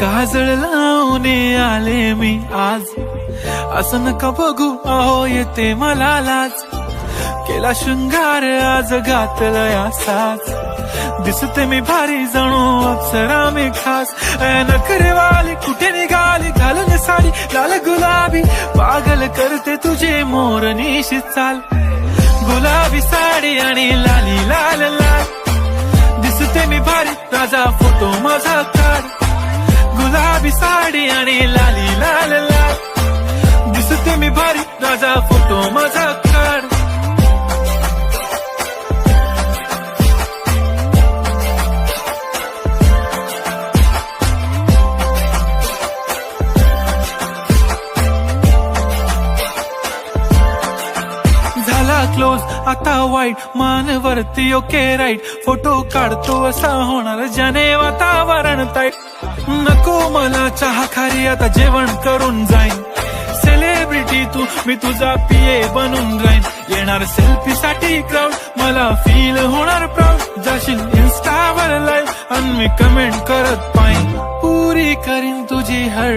काजळ लावून आले मी आज, असं नका बघू अहो येते मला लाज. केला शृंगार आज घातलं असाच, दिसते मी भारी जणू अप्सरा मी खास. नखरेवाली कुठे निघाली घालून साडी लाल गुलाबी, पागल करते तुझे मोरनीशी चाल. गुलाबी साडी आणि लाली लाल लाल, दिसते मी भारी ताजा फोटो माझा काढ. गुलाबी साडी आणि लाली लाल लाल, दिसते मी भारी ताजा फोटो माझा काढ. झाला क्लोज आता वाईट, मानवरती ओके राईट. फोटो काढतो असा होणार ज्याने वातावरण ताईट. नको मला चहा खारी आता जेवण करून जाईन. सेलिब्रिटी तू मी तुझा पिये बनून राहीन. येणार सेल्फी साठी क्राऊड, मला फील होणार प्राऊड. जाशील इन्स्टावर लाईव्ह आणि मी कमेंट करत पाहिन. पुरी करीन तुझी हर